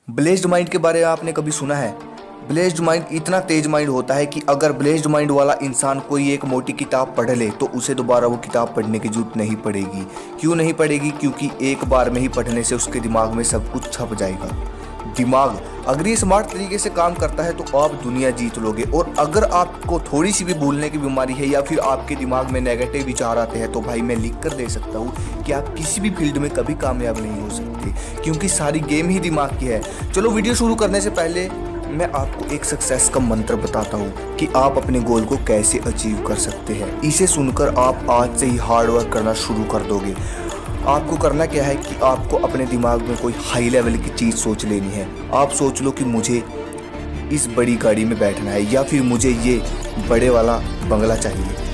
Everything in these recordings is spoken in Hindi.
ब्लेस्ड माइंड के बारे में आपने कभी सुना है? ब्लेस्ड माइंड इतना तेज माइंड होता है कि अगर ब्लेस्ड माइंड वाला इंसान कोई एक मोटी किताब पढ़ ले तो उसे दोबारा वो किताब पढ़ने की जरूरत नहीं पड़ेगी। क्यों नहीं पड़ेगी? क्योंकि एक बार में ही पढ़ने से उसके दिमाग में सब कुछ छप जाएगा। दिमाग अगर ये स्मार्ट तरीके से काम करता है तो आप दुनिया जीत लोगे। और अगर आपको थोड़ी सी भी भूलने की बीमारी है या फिर आपके दिमाग में नेगेटिव विचार आते हैं तो भाई मैं लिख कर दे सकता हूँ कि आप किसी भी फील्ड में कभी कामयाब नहीं हो सकते, क्योंकि सारी गेम ही दिमाग की है। चलो वीडियो शुरू करने से पहले मैं आपको एक सक्सेस का मंत्र बताता हूँ कि आप अपने गोल को कैसे अचीव कर सकते हैं। इसे सुनकर आप आज से ही हार्ड वर्क करना शुरू कर दोगे। आपको करना क्या है कि आपको अपने दिमाग में कोई हाई लेवल की चीज़ सोच लेनी है। आप सोच लो कि मुझे इस बड़ी गाड़ी में बैठना है या फिर मुझे ये बड़े वाला बंगला चाहिए।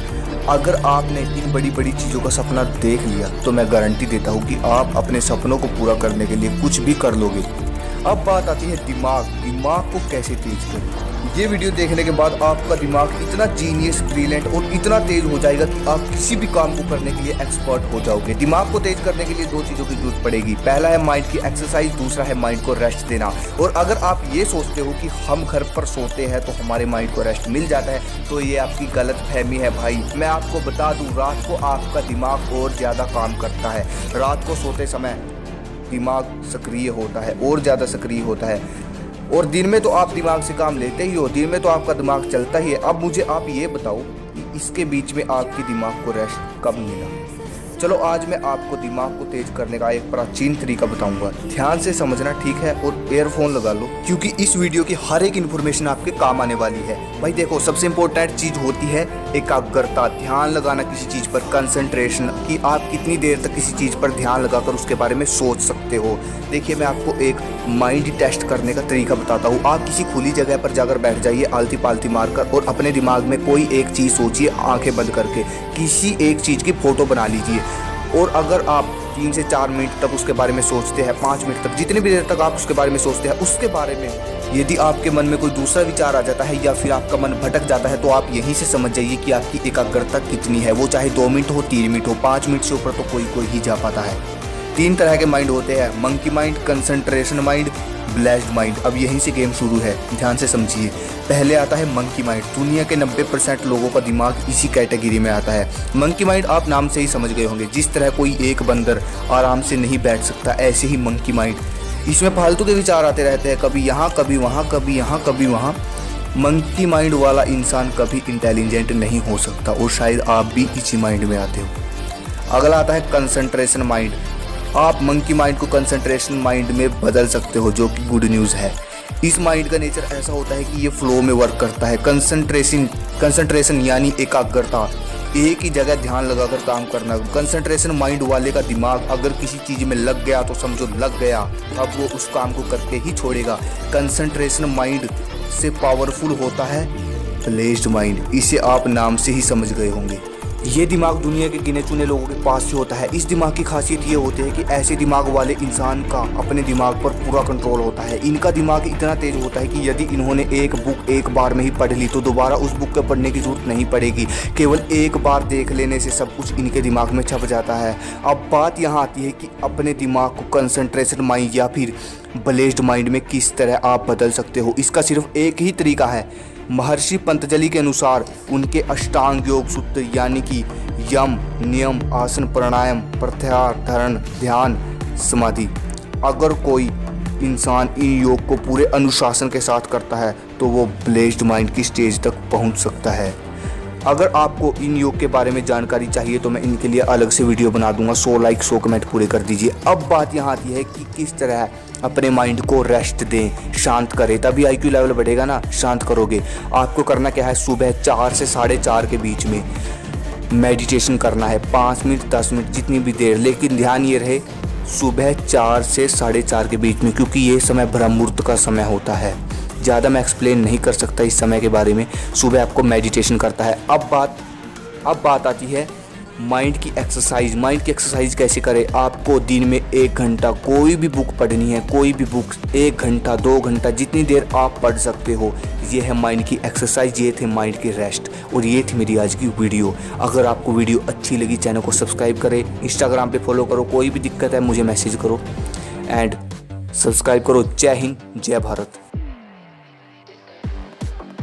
अगर आपने इन बड़ी बड़ी चीज़ों का सपना देख लिया तो मैं गारंटी देता हूँ कि आप अपने सपनों को पूरा करने के लिए कुछ भी कर लोगे। अब बात आती है दिमाग को कैसे तेज करें। ये वीडियो देखने के बाद आपका दिमाग इतना जीनियस, ब्रिलियंट और इतना तेज हो जाएगा कि आप किसी भी काम को करने के लिए एक्सपर्ट हो जाओगे। दिमाग को तेज करने के लिए दो चीज़ों की जरूरत पड़ेगी। पहला है माइंड की एक्सरसाइज, दूसरा है माइंड को रेस्ट देना। और अगर आप ये सोचते हो कि हम घर पर सोते हैं तो हमारे माइंड को रेस्ट मिल जाता है तो ये आपकी गलत फहमी है भाई। मैं आपको बता दूँ, रात को आपका दिमाग और ज़्यादा काम करता है। रात को सोते समय दिमाग सक्रिय होता है और ज़्यादा सक्रिय होता है, और दिन में तो आप दिमाग से काम लेते ही हो, दिन में तो आपका दिमाग चलता ही है। अब मुझे आप ये बताओ कि इसके बीच में आपके दिमाग को रेस्ट कब मिला? चलो आज मैं आपको दिमाग को तेज करने का एक प्राचीन तरीका बताऊंगा। ध्यान से समझना, ठीक है? और एयरफोन लगा लो क्योंकि इस वीडियो की हर एक इन्फॉर्मेशन आपके काम आने वाली है। भाई देखो, सबसे इम्पोर्टेंट चीज़ होती है एकाग्रता, ध्यान लगाना किसी चीज़ पर, कंसंट्रेशन, कि आप कितनी देर तक किसी चीज़ पर ध्यान लगाकर उसके बारे में सोच सकते हो। देखिए मैं आपको एक माइंड टेस्ट करने का तरीका बताता हूँ। आप किसी खुली जगह पर जाकर बैठ जाइए आलती पालती मारकर और अपने दिमाग में कोई एक चीज़ सोचिए, आंखें बंद करके किसी एक चीज़ की फ़ोटो बना लीजिए। और अगर आप 3 से 4 मिनट तक उसके बारे में सोचते हैं, 5 मिनट तक, जितनी भी देर तक आप उसके बारे में सोचते हैं, उसके बारे में यदि आपके मन में कोई दूसरा विचार आ जाता है या फिर आपका मन भटक जाता है तो आप यहीं से समझ जाइए कि आपकी एकाग्रता कितनी है। वो चाहे 2 मिनट हो, 3 मिनट हो, 5 मिनट से ऊपर तो कोई ही जा पाता है। 3 तरह के माइंड होते हैं, monkey mind, concentration mind, blessed mind. अब यहीं से गेम शुरू है, ध्यान से समझिए। पहले आता है मंकी माइंड। दुनिया के 90% लोगों का दिमाग इसी कैटेगरी में आता है। मंकी माइंड आप नाम से ही समझ गए होंगे। जिस तरह कोई एक बंदर आराम से नहीं बैठ सकता, ऐसे ही मंकी माइंड, इसमें फालतू के विचार आते रहते हैं, कभी यहाँ कभी वहाँ, कभी यहाँ कभी वहाँ। मंकी माइंड वाला इंसान कभी इंटेलिजेंट नहीं हो सकता और शायद आप भी इसी माइंड में आते हो। अगला आता है कंसंट्रेशन माइंड। आप मंकी माइंड को कंसंट्रेशन माइंड में बदल सकते हो, जो कि गुड न्यूज़ है। इस माइंड का नेचर ऐसा होता है कि ये फ्लो में वर्क करता है। कंसंट्रेशन यानी एकाग्रता, एक ही जगह ध्यान लगाकर काम करना। कंसंट्रेशन माइंड वाले का दिमाग अगर किसी चीज़ में लग गया तो समझो लग गया, अब वो उस काम को करके ही छोड़ेगा। कंसंट्रेशन माइंड से पावरफुल होता है ब्लेस्ड माइंड। इसे आप नाम से ही समझ गए होंगे। ये दिमाग दुनिया के गिने चुने लोगों के पास से होता है। इस दिमाग की खासियत ये होती है कि ऐसे दिमाग वाले इंसान का अपने दिमाग पर पूरा कंट्रोल होता है। इनका दिमाग इतना तेज होता है कि यदि इन्होंने एक बुक एक बार में ही पढ़ ली तो दोबारा उस बुक को पढ़ने की जरूरत नहीं पड़ेगी। केवल एक बार देख लेने से सब कुछ इनके दिमाग में छप जाता है। अब बात यहाँ आती है कि अपने दिमाग को कंसंट्रेशन माइंड या फिर ब्लेस्ड माइंड में किस तरह आप बदल सकते हो। इसका सिर्फ एक ही तरीका है। महर्षि पतंजलि के अनुसार उनके अष्टांग योग सूत्र यानी कि यम, नियम, आसन, प्राणायाम, प्रत्याहार, धारण, ध्यान, समाधि, अगर कोई इंसान इन योग को पूरे अनुशासन के साथ करता है तो वो ब्लेस्ड माइंड की स्टेज तक पहुंच सकता है। अगर आपको इन योग के बारे में जानकारी चाहिए तो मैं इनके लिए अलग से वीडियो बना दूंगा। 100 लाइक 100 कमेंट पूरे कर दीजिए। अब बात यहाँ आती है कि किस तरह अपने माइंड को रेस्ट दें, शांत करें, तभी IQ लेवल बढ़ेगा ना। शांत करोगे, आपको करना क्या है, सुबह 4 से 4:30 के बीच में मेडिटेशन करना है। 5 मिनट 10 मिनट जितनी भी देर, लेकिन ध्यान ये रहे सुबह 4 से 4:30 के बीच में, क्योंकि ये समय ब्रह्म मुहूर्त का समय होता है। ज़्यादा मैं एक्सप्लेन नहीं कर सकता इस समय के बारे में। सुबह आपको मेडिटेशन करता है। अब बात आती है माइंड की एक्सरसाइज। माइंड की एक्सरसाइज कैसे करें? आपको दिन में 1 घंटा कोई भी बुक पढ़नी है, कोई भी बुक 1 घंटा 2 घंटा जितनी देर आप पढ़ सकते हो। ये है माइंड की एक्सरसाइज, ये थे माइंड की रेस्ट, और ये थी मेरी आज की वीडियो। अगर आपको वीडियो अच्छी लगी चैनल को सब्सक्राइब करें, इंस्टाग्राम पे फॉलो करो, कोई भी दिक्कत है मुझे मैसेज करो, एंड सब्सक्राइब करो। जय हिंद, जय भारत।